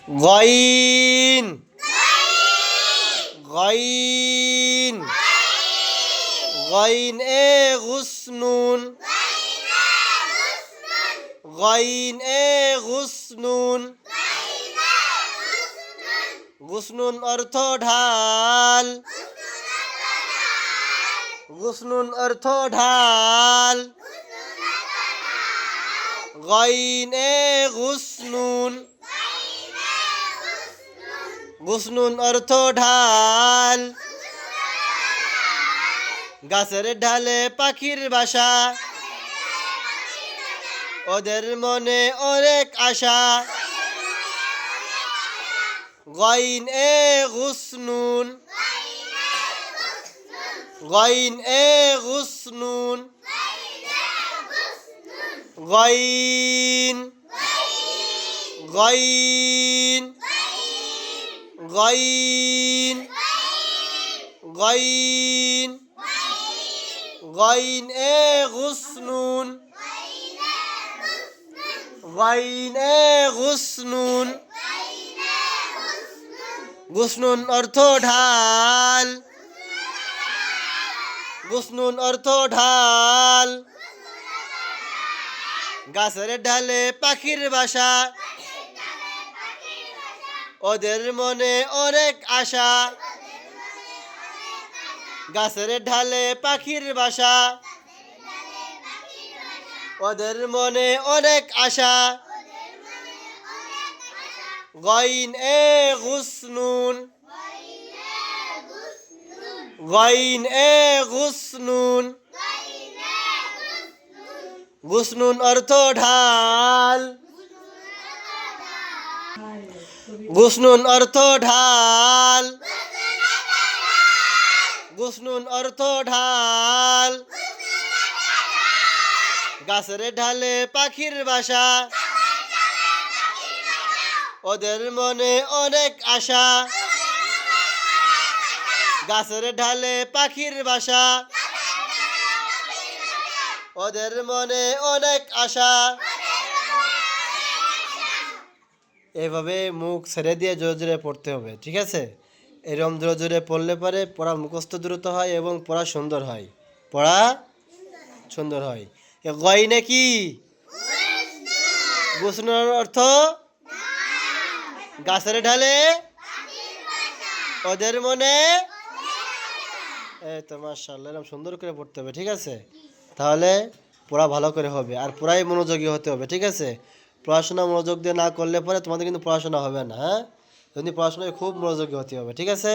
গইন গইন গইন এ গুসনুন গইন এ গুসনুন গুসনুন অর্থ ঢাল গুসনুন অর্থ ঢাল গইন এ গুসনুন গুসনুন অর্থ ঢাল গাছের ঢালে পাখির বাসা ওদের মনে অনেক আশা গইন এ গুসনুন গইন এ গুসনুন গইন গইন গইন গইন গইন এ গুসনুন গইন এ গুসনুন গুসনুন অর্থ ঢাল গুসনুন অর্থ ঢাল গাছের ঢালে পাখির বাসা ওদের মনে অনেক আশা গাছের ঢালে পাখির বাসা ওদের মনে অনেক আশা গইন এ গুসনুন গইন এ গুসনুন গুসনুন অর্থ ঢাল গুসনুন অর্থ ঢাল গুসনুন অর্থ ঢাল গাছের ঢালে পাখির বাসা ওদের মনে অনেক আশা গাছের ঢালে পাখির বাসা ওদের মনে অনেক আশা এভাবে মুখ ছেড়ে দিয়ে জোরে জোরে পড়তে হবে, ঠিক আছে? এরকম জোরে জোরে পড়লে পরে পড়া মুখস্থ দ্রুত হয় এবং পড়া সুন্দর হয়, পড়া সুন্দর হয়। গইনে কি? গুসনুনের অর্থ গাছের ঢালে ওদের মনে। এই তো মাশাআল্লাহ, এরকম সুন্দর করে পড়তে হবে, ঠিক আছে? তাহলে পড়া ভালো করে হবে আর পড়াই মনোযোগী হতে হবে, ঠিক আছে? পড়াশোনা মনোযোগ দিয়ে না করলে পরে তোমাদের কিন্তু পড়াশোনা হবে না। হ্যাঁ, যদি পড়াশোনায় খুব মনোযোগী হতে হবে, ঠিক আছে?